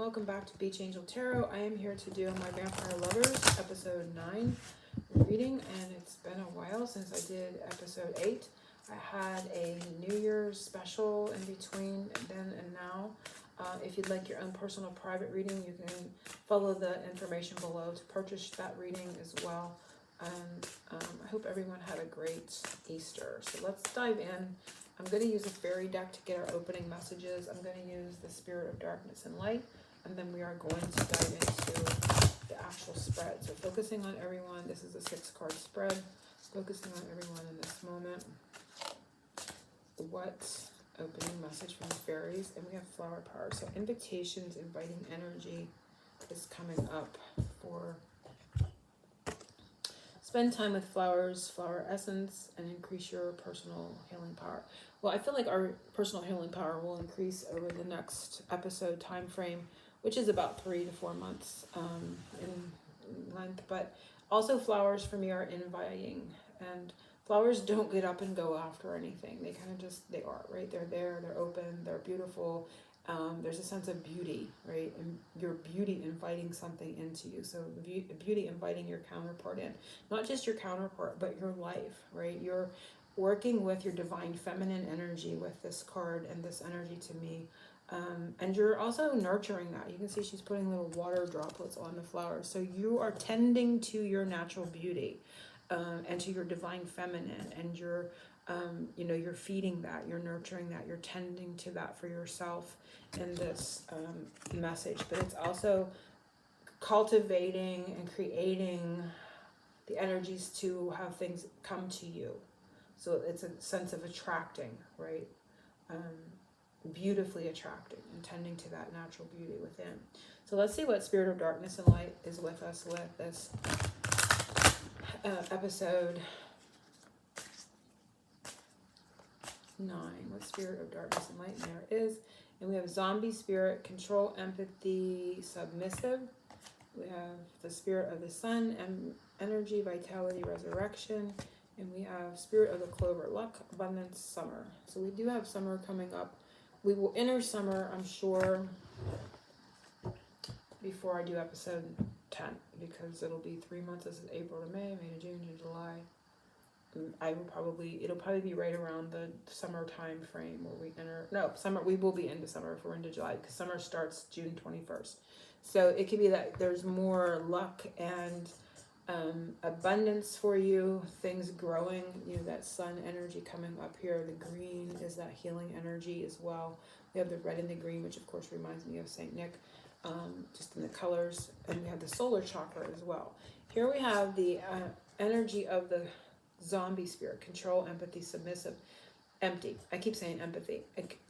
welcome back to Beach Angel Tarot. I am here to do my Vampire Lovers episode 9 reading, and it's been a while since I did episode 8. I had a New Year's special in between then and now. If you'd like your own personal private reading, you can follow the information below to purchase that reading as well. And I hope everyone had a great Easter. So let's dive in. I'm going to use a fairy deck to get our opening messages. I'm going to use the Spirit of Darkness and Light, and then we are going to dive into the actual spread. So focusing on everyone, this is a 6-card spread. Focusing on everyone in this moment. What opening message from the fairies? And we have flower power. So invitations, inviting energy is coming up for spend time with flowers, flower essence, and increase your personal healing power. Well, I feel like our personal healing power will increase over the next episode time frame, which is about 3 to 4 months in length. But also flowers for me are inviting, and flowers don't get up and go after anything. They kind of just, they are, right? They're there, they're open, they're beautiful. There's a sense of beauty, right? And your beauty inviting something into you. So beauty inviting your counterpart in. Not just your counterpart, but your life, right? You're working with your divine feminine energy with this card and this energy to me. And you're also nurturing that. You can see she's putting little water droplets on the flowers. So you are tending to your natural beauty and to your divine feminine, and you're you're feeding that, you're nurturing that, you're tending to that for yourself in this message. But it's also cultivating and creating the energies to have things come to you. So it's a sense of attracting, right? Beautifully attracting and tending to that natural beauty within. So let's see what Spirit of Darkness and Light is with us with this episode 9. What Spirit of Darkness and Light there is. And we have Zombie Spirit, Control, Empathy, Submissive. We have the Spirit of the Sun, Energy, Vitality, Resurrection. And we have Spirit of the Clover, Luck, Abundance, Summer. So we do have summer coming up. We will enter summer, I'm sure, before I do episode 10, because it'll be 3 months. This is April to May, May to June to July. It'll probably be right around the summer time frame where we enter. No, summer, we will be into summer if we're into July, because summer starts June 21st. So it could be that there's more luck and abundance for you, things growing, that sun energy coming up here. The green is that healing energy as well. We have the red and the green, which of course reminds me of Saint Nick, just in the colors. And we have the solar chakra as well. Here we have the energy of the Zombie Spirit, Control, Empathy, Submissive, Empty. I keep saying empathy,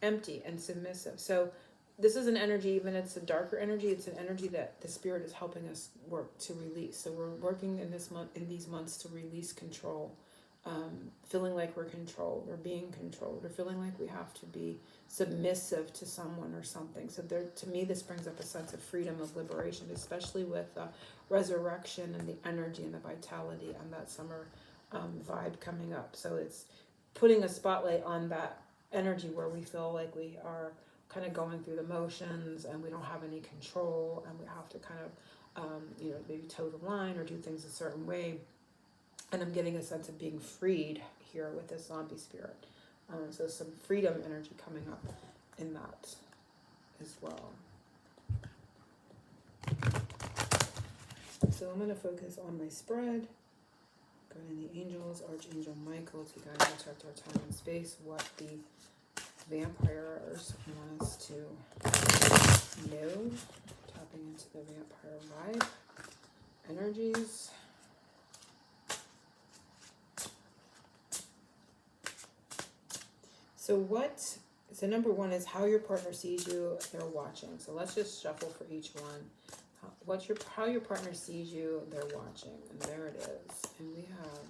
empty and submissive. So this is an energy, even it's a darker energy, it's an energy that the Spirit is helping us work to release. So we're working in these months to release control, feeling like we're controlled or being controlled, or feeling like we have to be submissive to someone or something. So to me, this brings up a sense of freedom, of liberation, especially with resurrection and the energy and the vitality and that summer vibe coming up. So it's putting a spotlight on that energy where we feel like we are kind of going through the motions and we don't have any control, and we have to kind of maybe toe the line or do things a certain way. And I'm getting a sense of being freed here with this Zombie Spirit. So some freedom energy coming up in that as well. So I'm going to focus on my spread. Guardian angels, Archangel Michael to guide and protect our time and space. What the vampires want us to know. Tapping into the vampire vibe. Energies. So number 1 is how your partner sees you, they're watching. So let's just shuffle for each one. How your partner sees you, they're watching. And there it is. And we have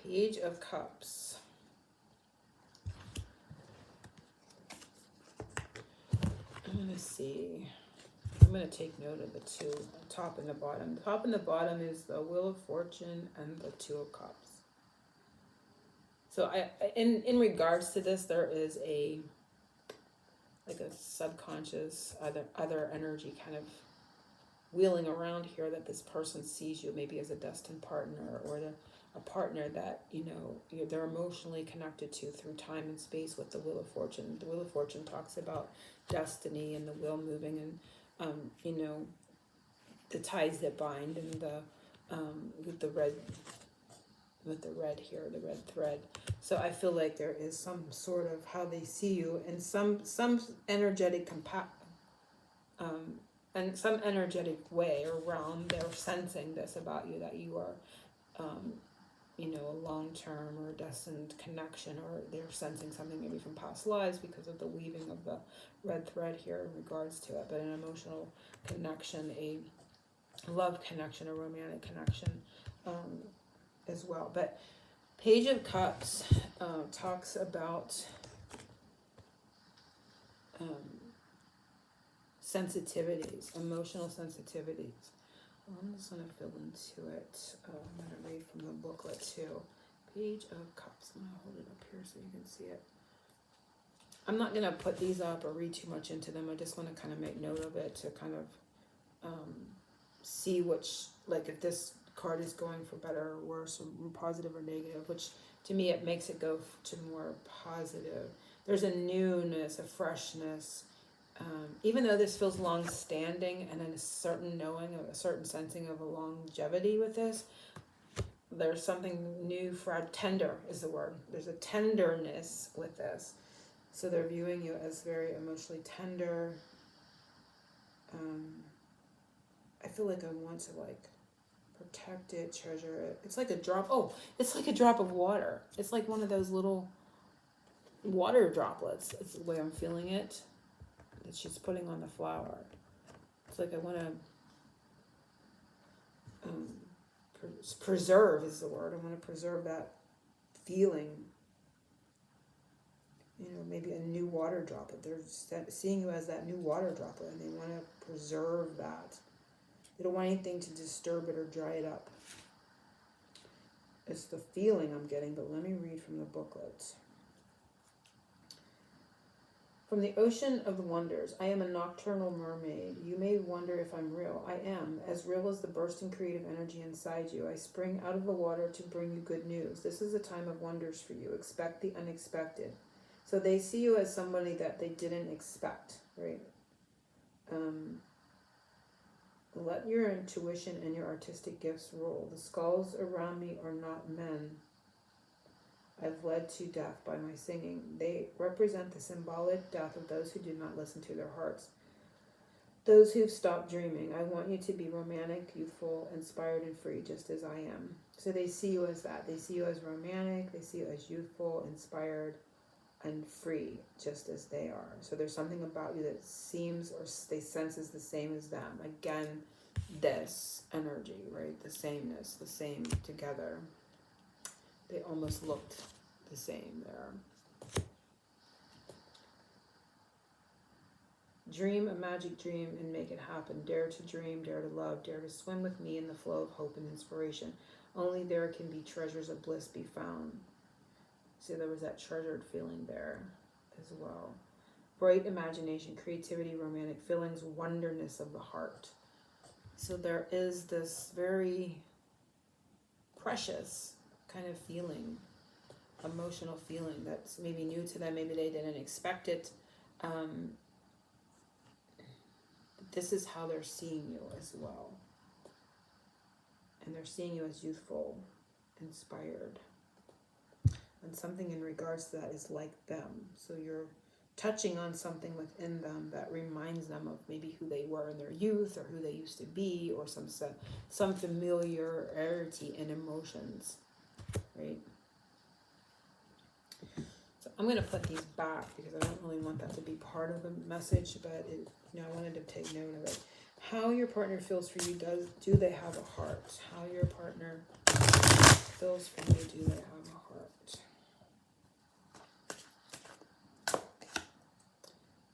Page of Cups. I'm going to see. I'm going to take note of the 2, the top and the bottom. The top and the bottom is the Wheel of Fortune and the 2 of Cups. So in regards to this, there is a like a subconscious other energy kind of wheeling around here, that this person sees you maybe as a destined partner, or a partner that they're emotionally connected to through time and space with the Wheel of Fortune. The Wheel of Fortune talks about destiny and the wheel moving, and the ties that bind, and the with the red here, the red thread. So I feel like there is some sort of how they see you, and some energetic and some energetic way or realm. They're sensing this about you, that you are a long-term or destined connection, or they're sensing something maybe from past lives because of the weaving of the red thread here in regards to it. But an emotional connection, a love connection, a romantic connection as well. But Page of Cups talks about sensitivities, emotional sensitivities. I'm just going to fill into it. I'm going to read from the booklet too. Page of Cups. I'm going to hold it up here so you can see it. I'm not going to put these up or read too much into them. I just want to kind of make note of it to kind of see which, like if this card is going for better or worse, or positive or negative, which to me it makes it go to more positive. There's a newness, a freshness. Even though this feels long-standing and a certain knowing, a certain sensing of a longevity with this, there's something new, tender is the word. There's a tenderness with this. So they're viewing you as very emotionally tender. I feel like I want to protect it, treasure it. It's like a drop. Oh, it's like a drop of water. It's like one of those little water droplets. It's the way I'm feeling it. That she's putting on the flower. It's like I want to preserve is the word. I want to preserve that feeling. Maybe a new water droplet. They're seeing you as that new water droplet, and they want to preserve that. They don't want anything to disturb it or dry it up. It's the feeling I'm getting, but let me read from the booklet. From the ocean of wonders, I am a nocturnal mermaid. You may wonder if I'm real. I am, as real as the bursting creative energy inside you. I spring out of the water to bring you good news. This is a time of wonders for you. Expect the unexpected. So they see you as somebody that they didn't expect, right? Let your intuition and your artistic gifts rule. The skulls around me are not men I've led to death by my singing. They represent the symbolic death of those who did not listen to their hearts. Those who've stopped dreaming. I want you to be romantic, youthful, inspired, and free, just as I am. So they see you as that. They see you as romantic. They see you as youthful, inspired, and free, just as they are. So there's something about you that seems or they sense is the same as them. Again, this energy, right? The sameness, the same together. They almost looked the same there. Dream a magic dream and make it happen. Dare to dream, dare to love, dare to swim with me in the flow of hope and inspiration. Only there can be treasures of bliss be found. See, there was that treasured feeling there as well. Bright imagination, creativity, romantic feelings, wonderness of the heart. So there is this very precious kind of feeling, emotional feeling that's maybe new to them. Maybe they didn't expect it. This is how they're seeing you as well. And they're seeing you as youthful, inspired. And something in regards to that is like them. So you're touching on something within them that reminds them of maybe who they were in their youth, or who they used to be, or some familiarity in emotions, right? So I'm going to put these back because I don't really want that to be part of the message, but I wanted to take note of it. How your partner feels for you, do they have a heart? How your partner feels for you, do they have a heart?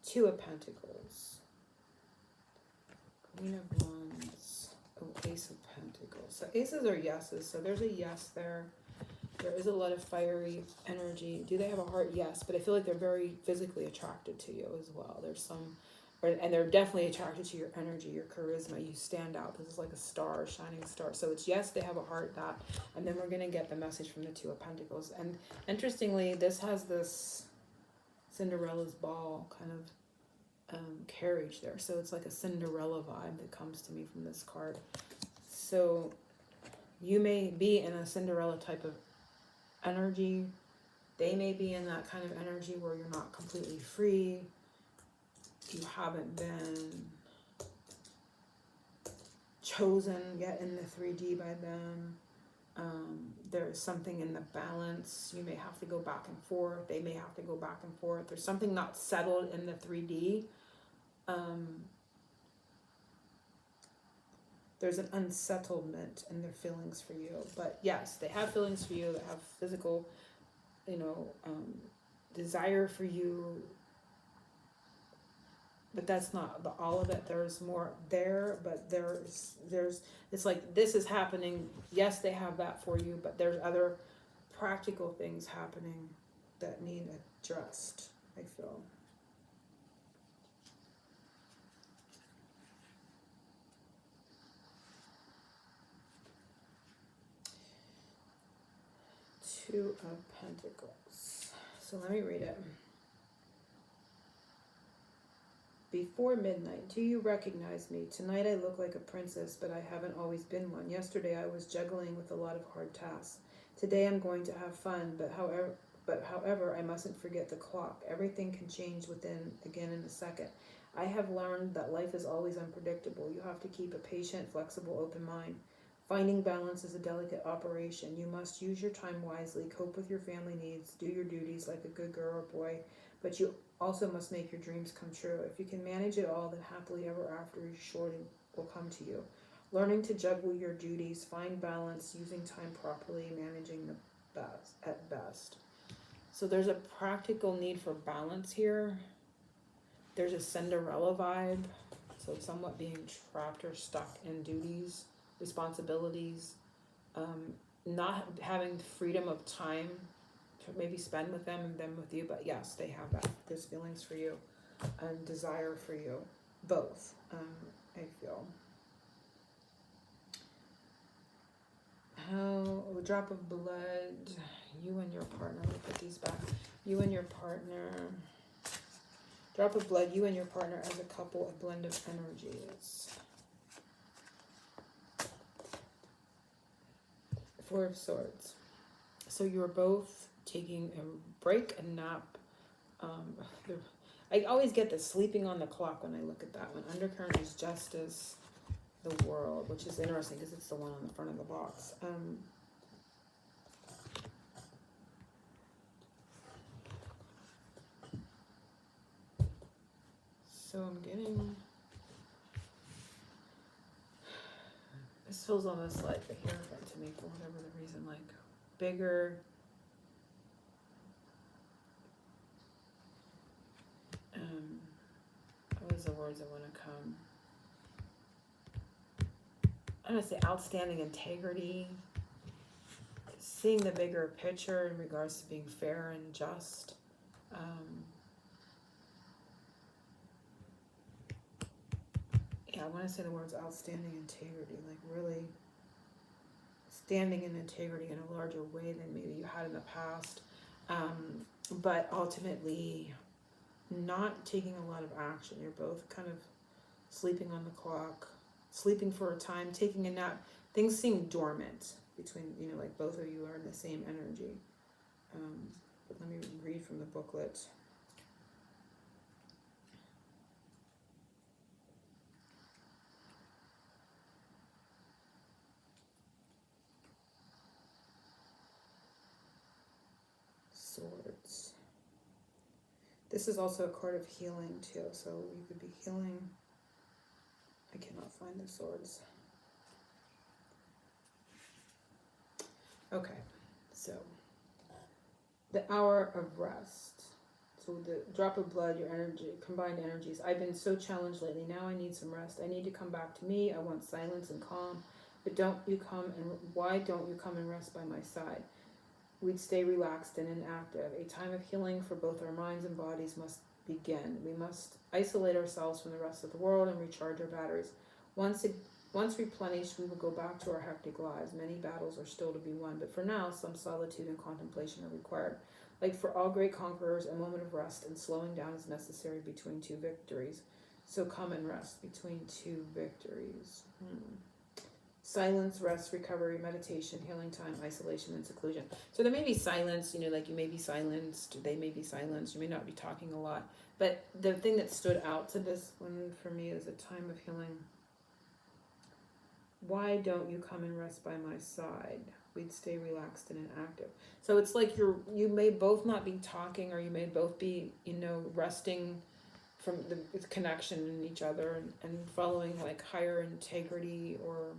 Two of Pentacles. Queen of Wands. Oh, Ace of Pentacles. So aces are yeses. So there's a yes there. There is a lot of fiery energy. Do they have a heart? Yes, but I feel like they're very physically attracted to you as well. There's some, and they're definitely attracted to your energy, your charisma. You stand out. This is like a star, a shining star. So it's yes, they have a heart, that, and then we're gonna get the message from the Two of Pentacles. And interestingly, this has this Cinderella's ball kind of carriage there. So it's like a Cinderella vibe that comes to me from this card. So you may be in a Cinderella type of energy. They may be in that kind of energy where you're not completely free. You haven't been chosen yet in the 3D by them. There's something in the balance. You may have to go back and forth. They may have to go back and forth. There's something not settled in the 3D. There's an unsettlement in their feelings for you. But yes, they have feelings for you. They have physical, desire for you. But that's not all of it. There's more there, but there's it's like this is happening. Yes, they have that for you, but there's other practical things happening that need addressed, I feel. Two of Pentacles. So let me read it. Before midnight, do you recognize me? Tonight I look like a princess, but I haven't always been one. Yesterday I was juggling with a lot of hard tasks. Today I'm going to have fun, but however, I mustn't forget the clock. Everything can change again in a second. I have learned that life is always unpredictable. You have to keep a patient, flexible, open mind. Finding balance is a delicate operation. You must use your time wisely, cope with your family needs, do your duties like a good girl or boy, but you also must make your dreams come true. If you can manage it all, then happily ever after surely will come to you. Learning to juggle your duties, find balance, using time properly, managing the best at best. So there's a practical need for balance here. There's a Cinderella vibe, so somewhat being trapped or stuck in duties, responsibilities, not having freedom of time to maybe spend with them and them with you. But yes, they have that. There's feelings for you and desire for you, both. I feel. A drop of blood. You and your partner. Let me put these back. You and your partner. Drop of blood. You and your partner as a couple. A blend of energies. Four of Swords. So you're both taking a break, a nap. I always get the sleeping on the clock when I look at that one. Undercurrent is Justice, the World, which is interesting because it's the one on the front of the box. So I'm getting... This feels almost like the Hierophant to me for whatever the reason, like bigger. What was the words that want to come? I'm going to say outstanding integrity. Seeing the bigger picture in regards to being fair and just. I want to say the words outstanding integrity, like really standing in integrity in a larger way than maybe you had in the past, but ultimately not taking a lot of action. You're both kind of sleeping on the clock, sleeping for a time, taking a nap. Things seem dormant between, like both of you are in the same energy. But let me read from the booklet. Swords. This is also a card of healing too, so you could be healing. I cannot find the swords. Okay, so the hour of rest. So the drop of blood, your energy, combined energies. I've been so challenged lately. Now I need some rest. I need to come back to me. I want silence and calm. But why don't you come and rest by my side? we'd stay relaxed and inactive. A time of healing for both our minds and bodies must begin. We must isolate ourselves from the rest of the world and recharge our batteries. Once replenished, we will go back to our hectic lives. Many battles are still to be won, but for now, some solitude and contemplation are required. Like for all great conquerors, a moment of rest and slowing down is necessary between two victories. So come and rest between two victories. Silence, rest, recovery, meditation, healing time, isolation, and seclusion. So there may be silence, like you may be silenced, they may be silenced, you may not be talking a lot. But the thing that stood out to this one for me is a time of healing. Why don't you come and rest by my side? We'd stay relaxed and inactive. So it's like you may both not be talking, or you may both be, resting from the connection in each other and following like higher integrity, or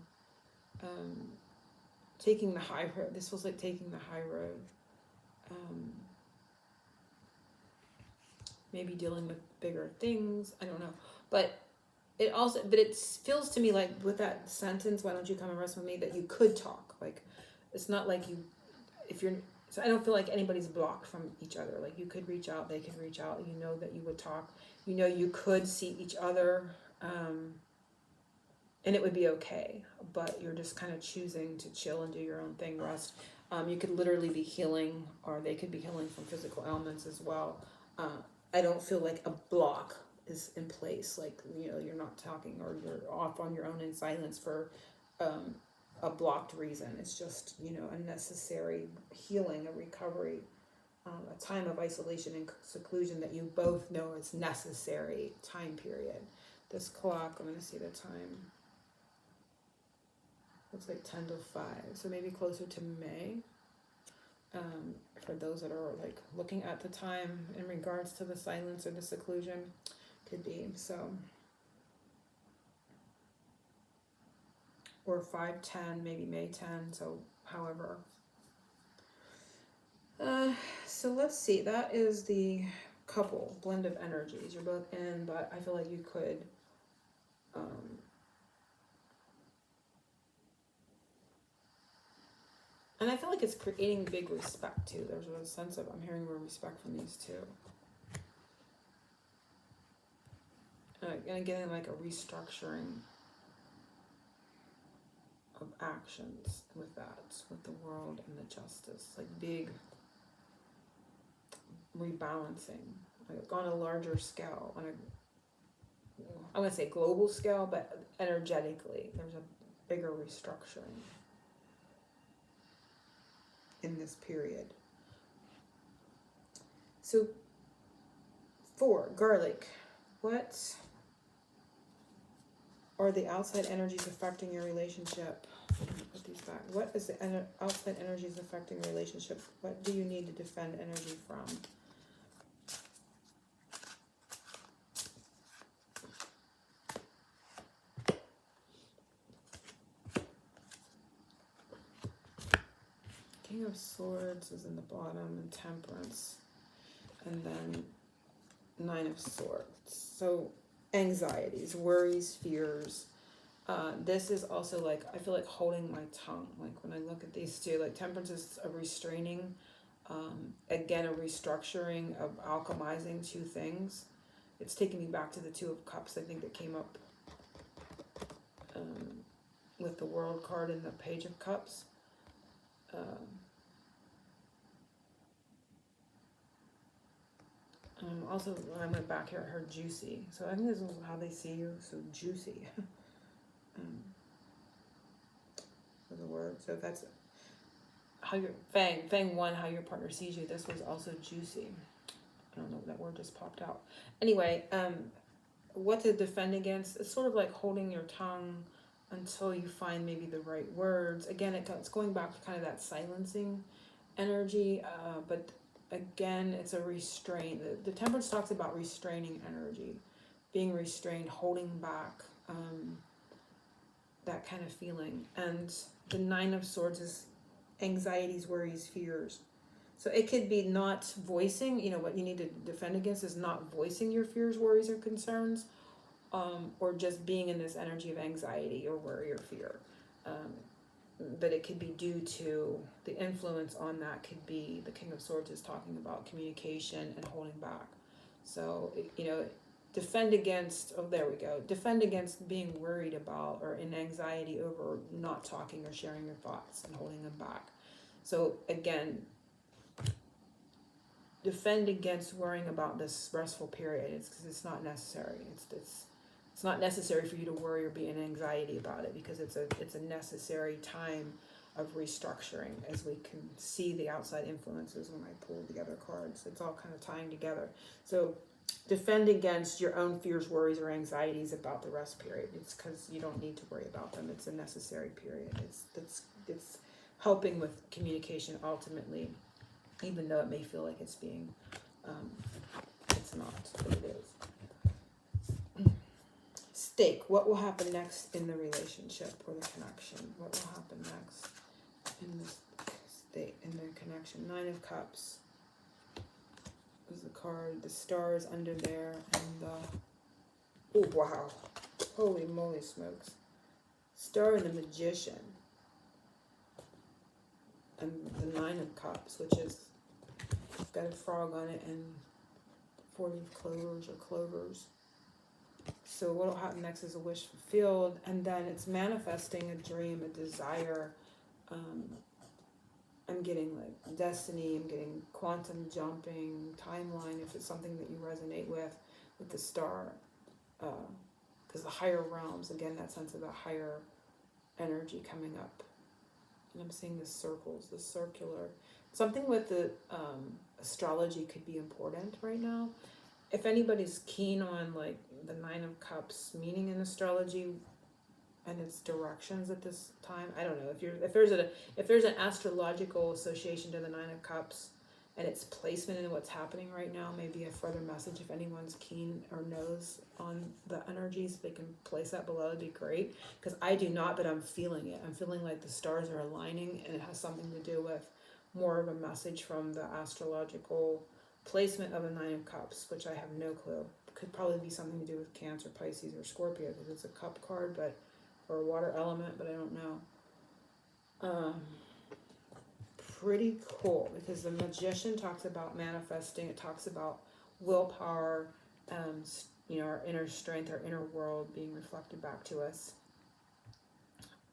taking the high road. This was like taking the high road. Maybe dealing with bigger things. I don't know. But it feels to me like with that sentence, why don't you come and rest with me, that you could talk. Like, it's not like so I don't feel like anybody's blocked from each other. Like you could reach out, they could reach out, that you would talk, you could see each other, and it would be okay, but you're just kind of choosing to chill and do your own thing, rest. You could literally be healing, or they could be healing from physical ailments as well. I don't feel like a block is in place, like, you're not talking, or you're off on your own in silence for a blocked reason. It's just, a necessary healing, a recovery, a time of isolation and seclusion that you both know is necessary time period. This clock, I'm going to see the time. Looks like 10 to 5, so maybe closer to May. For those that are like looking at the time in regards to the silence or the seclusion, could be so. Or 5/10, maybe May 10. So, however. So let's see. That is the couple blend of energies. You're both in, but I feel like you could. And I feel like it's creating big respect too. There's a sense of, I'm hearing real respect from these two. And getting like a restructuring of actions with that, with the world and the justice. Like big rebalancing, like on a larger scale, I wouldn't say global scale, but energetically, there's a bigger restructuring in this period. So 4, garlic. What are the outside energies affecting your relationship? I'm going to put these back. What is the outside energies affecting your relationship? What do you need to defend energy from? King of Swords is in the bottom, and Temperance, and then 9 of Swords. So anxieties, worries, fears. This is also like, I feel like holding my tongue. Like when I look at these two, like Temperance is a restraining, again, a restructuring of alchemizing two things. It's taking me back to the 2 of Cups, I think, that came up with the World card and the Page of Cups. Also, when I went back here, I heard juicy. So I think this is how they see you. So juicy. For the word. So if that's how your Fang 1, how your partner sees you. This was also juicy. I don't know, that word just popped out. Anyway, what to defend against? It's sort of like holding your tongue until you find maybe the right words. Again, it's going back to kind of that silencing energy, but again, it's a restraint. The Temperance talks about restraining energy, being restrained, holding back, that kind of feeling. And the 9 of Swords is anxieties, worries, fears. So it could be not voicing, what you need to defend against is not voicing your fears, worries, or concerns, or just being in this energy of anxiety or worry or fear. but it could be due to the influence on that could be the King of Swords is talking about communication and holding back. So, defend against, defend against being worried about or in anxiety over not talking or sharing your thoughts and holding them back. So again, defend against worrying about this stressful period. It's because it's not necessary. It's not necessary for you to worry or be in anxiety about it, because it's a necessary time of restructuring, as we can see the outside influences when I pull together cards. It's all kind of tying together. So defend against your own fears, worries, or anxieties about the rest period. It's because you don't need to worry about them. It's a necessary period. It's helping with communication ultimately, even though it may feel like it's being, it's not, but it is. Stake. What will happen next in the relationship or the connection? What will happen next in this state, in the connection? 9 of Cups is the card. The stars under there, and the, oh wow, holy moly smokes. Star and the Magician, and the 9 of Cups, which is got a frog on it, and 4-leaf clovers or clovers. So what will happen next is a wish fulfilled, and then it's manifesting a dream, a desire. I'm getting like destiny, I'm getting quantum jumping, timeline, if it's something that you resonate with the star. Because the higher realms, again, that sense of a higher energy coming up. And I'm seeing the circles, the circular. Something with the astrology could be important right now. If anybody's keen on like the 9 of Cups meaning in astrology and its directions at this time, I don't know if there's an astrological association to the 9 of Cups and its placement in what's happening right now, maybe a further message. If anyone's keen or knows on the energies, they can place that below. It'd be great, because I do not, but I'm feeling it. I'm feeling like the stars are aligning, and it has something to do with more of a message from the astrological placement of the 9 of Cups, which I have no clue. Could probably be something to do with Cancer, Pisces, or Scorpio, because it's a cup card, or a water element, but I don't know. Pretty cool, because the Magician talks about manifesting. It talks about willpower, our inner strength, our inner world being reflected back to us.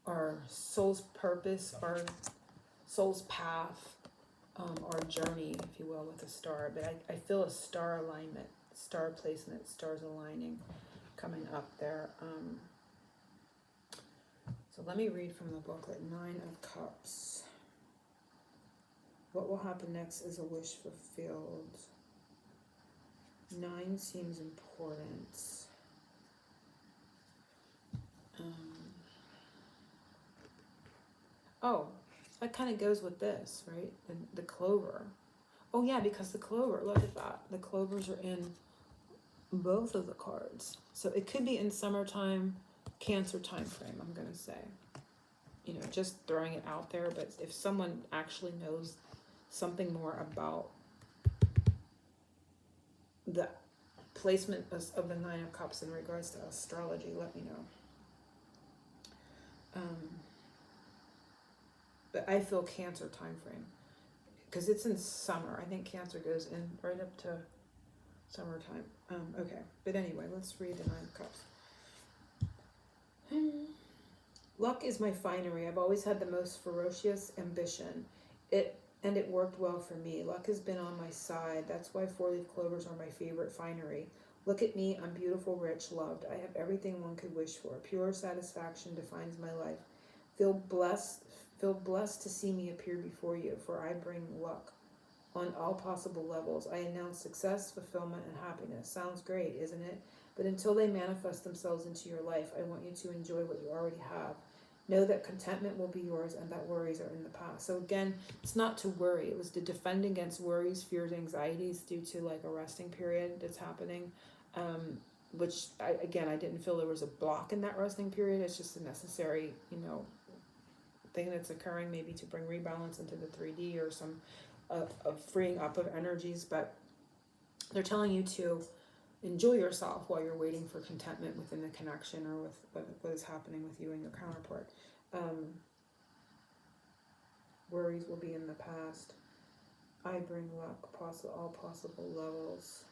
Our soul's purpose, our soul's path, our journey, if you will, with the star. But I feel a star alignment, star placement, stars aligning coming up there. So let me read from the booklet. 9 of Cups. What will happen next is a wish fulfilled. 9 seems important. That kind of goes with this, right? The clover. Oh yeah, because the clover, look at that. The clovers are in both of the cards. So it could be in summertime, Cancer time frame, I'm going to say. Just throwing it out there. But if someone actually knows something more about the placement of the 9 of Cups in regards to astrology, let me know. But I feel Cancer time frame, because it's in summer. I think Cancer goes in right up to summertime. Okay, but anyway, let's read the 9 of Cups. Luck is my finery. I've always had the most ferocious ambition. It worked well for me. Luck has been on my side. That's why 4-leaf clovers are my favorite finery. Look at me. I'm beautiful, rich, loved. I have everything one could wish for. Pure satisfaction defines my life. Feel blessed to see me appear before you, for I bring luck on all possible levels. I announce success, fulfillment, and happiness. Sounds great, isn't it? But until they manifest themselves into your life, I want you to enjoy what you already have. Know that contentment will be yours and that worries are in the past. So again, it's not to worry. It was to defend against worries, fears, anxieties due to like a resting period that's happening. Which I didn't feel there was a block in that resting period. It's just a necessary, thing that's occurring, maybe to bring rebalance into the 3D or some of freeing up of energies. But they're telling you to enjoy yourself while you're waiting for contentment within the connection or with what is happening with you and your counterpart. Worries will be in the past. I bring luck, all possible levels.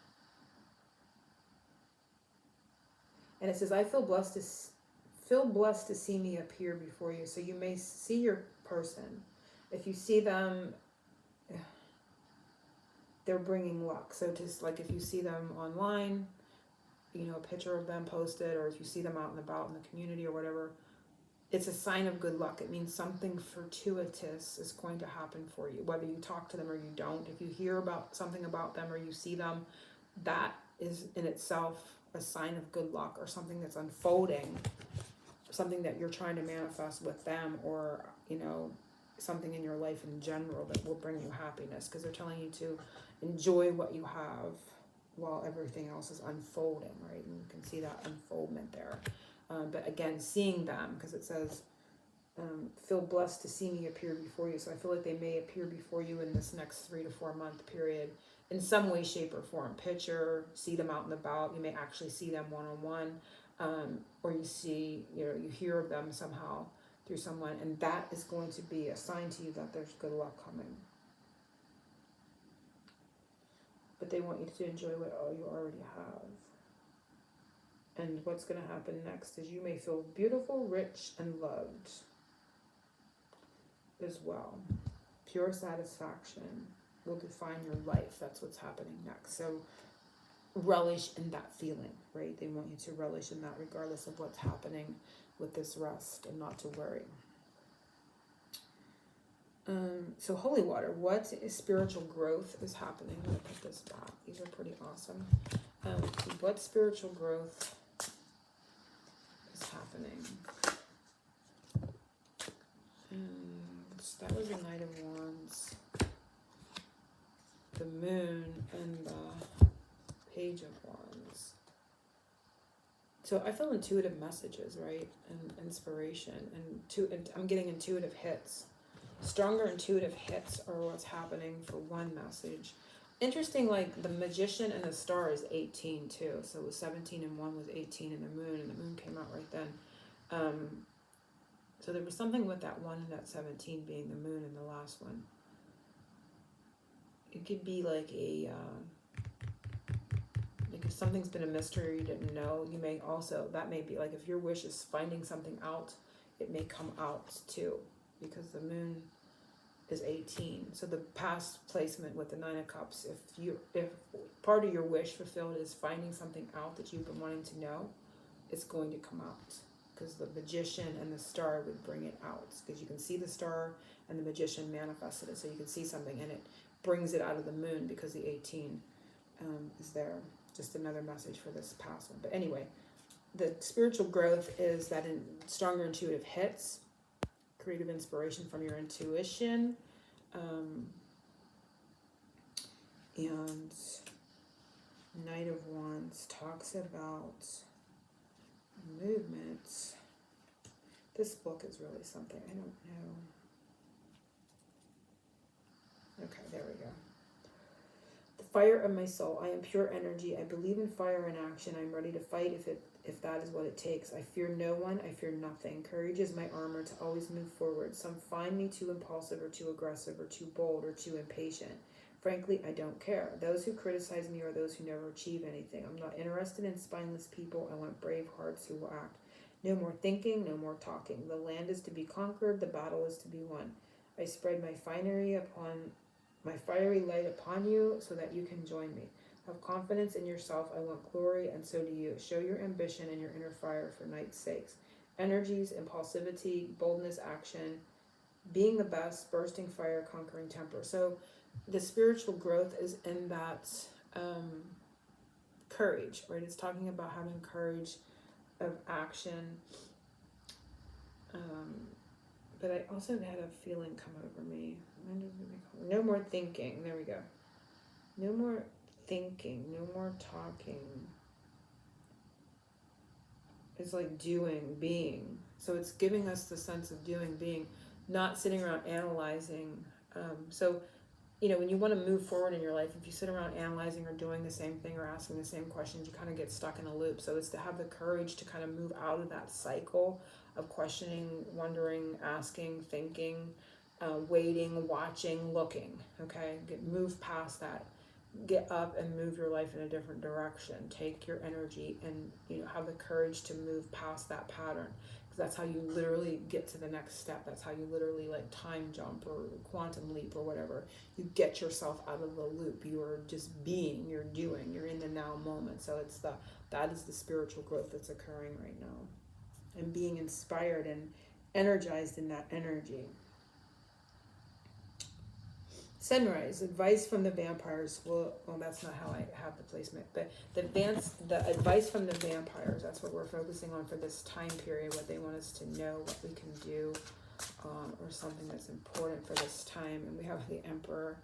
And it says, I feel blessed to see me appear before you. So you may see your person. If you see them, they're bringing luck. So just like if you see them online, you know, a picture of them posted, or if you see them out and about in the community or whatever, it's a sign of good luck. It means something fortuitous is going to happen for you, whether you talk to them or you don't. If you hear about something about them or you see them, that is in itself a sign of good luck, or something that's unfolding, something that you're trying to manifest with them, or, you know, something in your life in general that will bring you happiness, because they're telling you to enjoy what you have while everything else is unfolding, right? And you can see that unfoldment there. But again, seeing them, because it says, feel blessed to see me appear before you. So I feel like they may appear before you in this next 3 to 4 month period in some way, shape, or form. Picture, see them out and about. You may actually see them one-on-one, or you see, you know, you hear of them somehow through someone, and that is going to be a sign to you that there's good luck coming. But they want you to enjoy what you already have. And what's going to happen next is you may feel beautiful, rich, and loved as well. Pure satisfaction will define your life. That's what's happening next. So relish in that feeling, right? They want you to relish in that regardless of what's happening with this rest, and not to worry. So holy water, what is spiritual growth is happening? I'm going to put this back. These are pretty awesome. What spiritual growth is happening? So that was the Knight of Wands, the Moon, and the Page of Wands. So I feel intuitive messages, right? And inspiration. And I'm getting intuitive hits. Stronger intuitive hits are what's happening for one message. Interesting, like the Magician and the Star is 18 too. So it was 17 and 1 was 18, and the Moon came out right then. So there was something with that 1 and that 17 being the Moon in the last one. It could be like like if something's been a mystery you didn't know, you may also, that may be like if your wish is finding something out, it may come out too, because the Moon is 18. So the past placement with the 9 of Cups, if part of your wish fulfilled is finding something out that you've been wanting to know, it's going to come out, because the Magician and the Star would bring it out, because you can see the Star and the Magician manifested it, so you can see something, and it brings it out of the Moon because the 18 is there. Just another message for this past one. But anyway, the spiritual growth is that in stronger intuitive hits, creative inspiration from your intuition, and Knight of Wands talks about movements. This book is really something. I don't know. Okay, there we go. The fire of my soul. I am pure energy. I believe in fire and action. I'm ready to fight if that is what it takes. I fear no one. I fear nothing. Courage is my armor to always move forward. Some find me too impulsive or too aggressive or too bold or too impatient. Frankly, I don't care. Those who criticize me are those who never achieve anything. I'm not interested in spineless people. I want brave hearts who will act. No more thinking, no more talking. The land is to be conquered. The battle is to be won. I spread my fiery light upon you so that you can join me. Have confidence in yourself. I want glory, and so do you. Show your ambition and your inner fire for night's sakes. Energies, impulsivity, boldness, action, being the best, bursting fire, conquering temper. So the spiritual growth is in that courage, right? It's talking about having courage of action. But I also had a feeling come over me. No more thinking. There we go. No more thinking. No more talking. It's like doing, being. So it's giving us the sense of doing, being, not sitting around analyzing. So, you know, when you want to move forward in your life, if you sit around analyzing or doing the same thing or asking the same questions, you kind of get stuck in a loop. So it's to have the courage to kind of move out of that cycle of questioning, wondering, asking, thinking, waiting, watching, looking. Okay, move past that. Get up and move your life in a different direction. Take your energy and have the courage to move past that pattern, because that's how you literally get to the next step. That's how you literally like time jump or quantum leap or whatever. You get yourself out of the loop. You are just being. You're doing. You're in the now moment. So that is the spiritual growth that's occurring right now, and being inspired and energized in that energy. Sunrise, advice from the vampires. Well, that's not how I have the placement, but the advice from the vampires, that's what we're focusing on for this time period, what they want us to know, what we can do, or something that's important for this time. And we have the Emperor,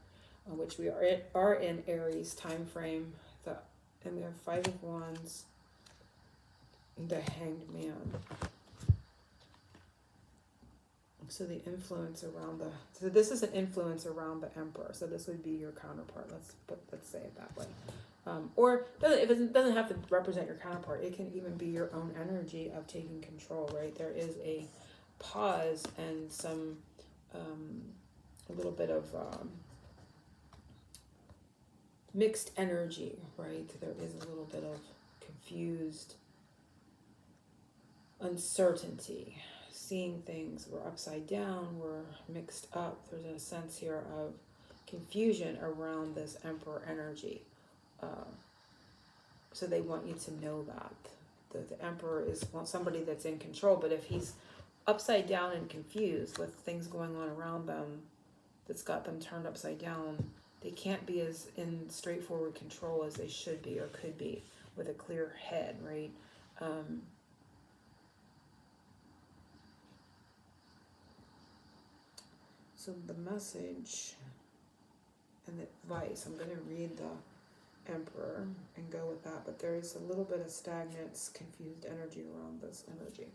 which we are in Aries time frame, and we have Five of Wands, and the Hanged Man. So the influence around so this is an influence around the Emperor. So this would be your counterpart. Let's say it that way. Or if it doesn't have to represent your counterpart. It can even be your own energy of taking control, right? There is a pause and some, a little bit of mixed energy, right? There is a little bit of confused uncertainty. Seeing things, we're upside down, we're mixed up. There's a sense here of confusion around this Emperor energy. So they want you to know that. The Emperor is somebody that's in control, but if he's upside down and confused with things going on around them that's got them turned upside down, they can't be as in straightforward control as they should be or could be with a clear head, right? So the message and the advice, I'm going to read the Emperor and go with that, but there is a little bit of stagnant, confused energy around this energy.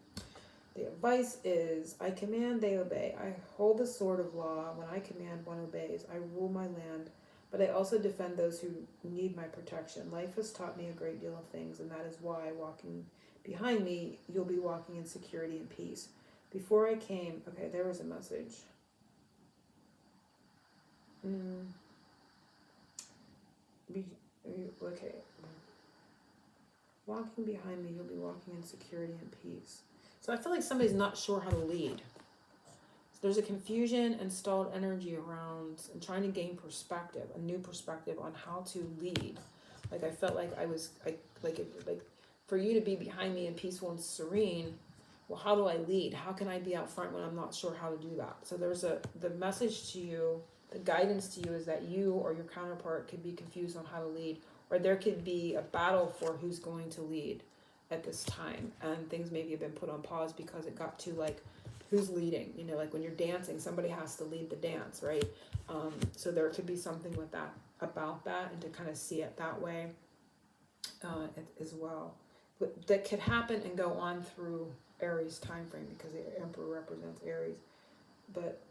The advice is, I command, they obey. I hold the sword of law. When I command, one obeys. I rule my land, but I also defend those who need my protection. Life has taught me a great deal of things, and that is why, walking behind me, you'll be walking in security and peace. Before I came, okay, there was a message. Okay. Walking behind me, you'll be walking in security and peace. So I feel like somebody's not sure how to lead. So there's a confusion and stalled energy around and trying to gain perspective, a new perspective on how to lead. Like I felt like for you to be behind me and peaceful and serene. Well, how do I lead? How can I be out front when I'm not sure how to do that? So the message to you. The guidance to you is that you or your counterpart could be confused on how to lead, or there could be a battle for who's going to lead at this time, and things maybe have been put on pause because it got to like, who's leading? Like when you're dancing, somebody has to lead the dance, right? So there could be something with that, about that, and to kind of see it that way as well. But that could happen and go on through Aries time frame because the Emperor represents Aries. But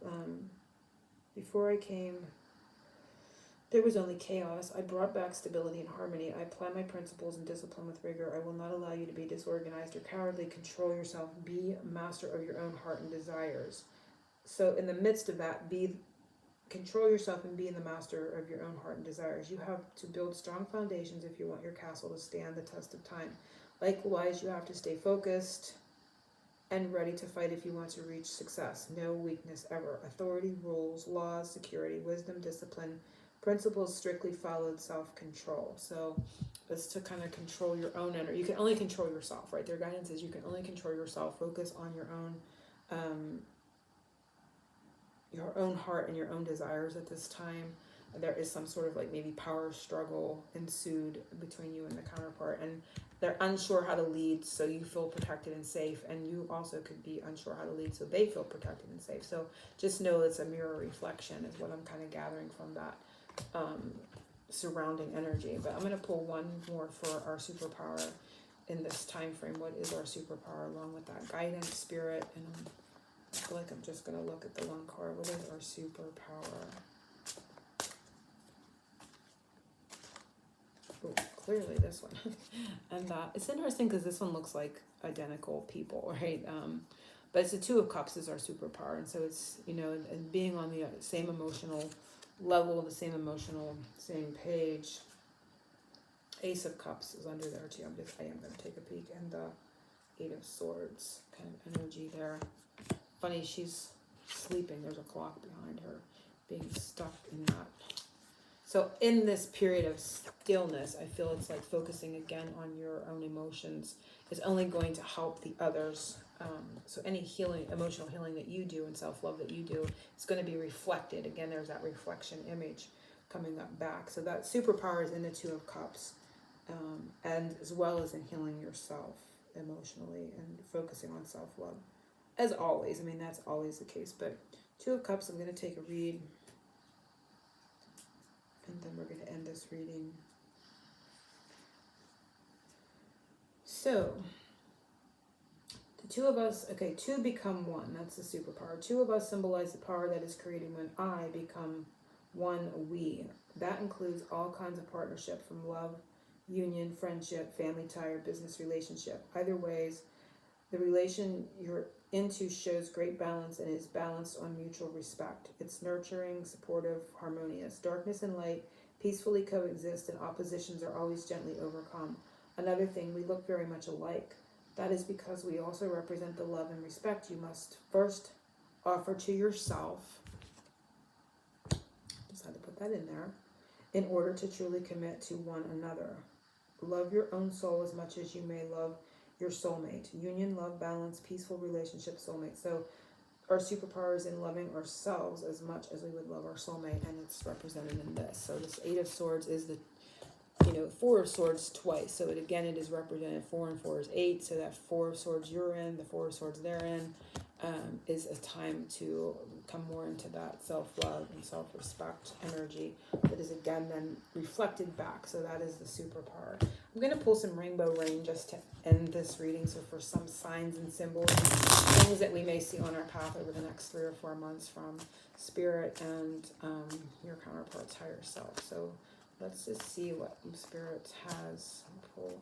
before I came, there was only chaos. I brought back stability and harmony. I apply my principles and discipline with rigor. I will not allow you to be disorganized or cowardly. Control yourself. Be master of your own heart and desires. So in the midst of that, control yourself and be in the master of your own heart and desires. You have to build strong foundations if you want your castle to stand the test of time. Likewise, you have to stay focused and ready to fight if you want to reach success. No weakness ever. Authority, rules, laws, security, wisdom, discipline, principles strictly followed, self-control. So it's to kind of control your own energy. You can only control yourself, right? Their guidance is you can only control yourself. Focus on your own heart and your own desires at this time. There is some sort of like maybe power struggle ensued between you and the counterpart, and they're unsure how to lead, so you feel protected and safe, and you also could be unsure how to lead, so they feel protected and safe. So just know it's a mirror reflection is what I'm kind of gathering from that surrounding energy. But I'm going to pull one more for our superpower in this time frame. What is our superpower along with that guidance, spirit, and I feel like I'm just going to look at the one card. What is our superpower? Oh, clearly this one. And it's interesting because this one looks like identical people, right? But it's the Two of Cups is our superpower, and so it's, and being on the same emotional level, the same same page. Ace of Cups is under there too. I am going to take a peek, and the Eight of Swords kind of energy there. Funny, she's sleeping. There's a clock behind her, being stuck in that. So in this period of stillness, I feel it's like focusing again on your own emotions is only going to help the others. So any healing, emotional healing that you do and self-love that you do, it's going to be reflected. Again, there's that reflection image coming up back. So that superpower is in the Two of Cups, and as well as in healing yourself emotionally and focusing on self-love. As always, I mean, that's always the case. But Two of Cups, I'm going to take a read. And then we're going to end this reading. So, the two of us, okay, two become one. That's the superpower. Two of us symbolize the power that is created when I become one we. That includes all kinds of partnership, from love, union, friendship, family tie, or business relationship. Either ways, the relation you're into shows great balance and is balanced on mutual respect. It's nurturing, supportive, harmonious. Darkness and light peacefully coexist, and oppositions are always gently overcome. Another thing, we look very much alike. That is because we also represent the love and respect you must first offer to yourself. Just had to put that in there. In order to truly commit to one another. Love your own soul as much as you may love your soulmate. Union, love, balance, peaceful relationship, soulmate. So our superpower is in loving ourselves as much as we would love our soulmate, and it's represented in this. So this Eight of Swords is the, Four of Swords twice. So it is represented. 4 and 4 is 8. So that 4 of Swords you're in, the 4 of Swords they're in, is a time to come more into that self-love and self-respect energy that is again then reflected back. So that is the superpower. I'm going to pull some rainbow rain just to end this reading. So for some signs and symbols, things that we may see on our path over the next 3 or 4 months from Spirit and your counterpart's higher self. So let's just see what Spirit has. I'll pull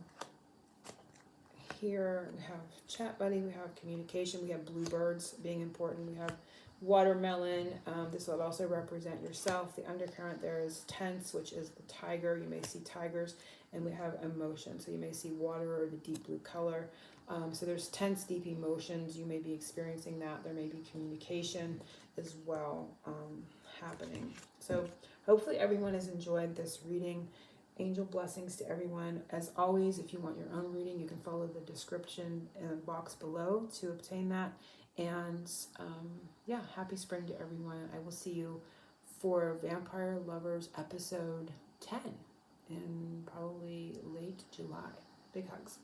here. We have chat buddy, we have communication, we have bluebirds being important, we have watermelon. This will also represent yourself. The undercurrent there is tense, which is the tiger. You may see tigers. And we have emotion, so you may see water or the deep blue color. So there's tense, deep emotions. You may be experiencing that. There may be communication as well happening. So hopefully everyone has enjoyed this reading. Angel blessings to everyone. As always, if you want your own reading, you can follow the description box below to obtain that. And yeah, happy spring to everyone. I will see you for Vampire Lovers episode 10 in probably late July. Big hugs.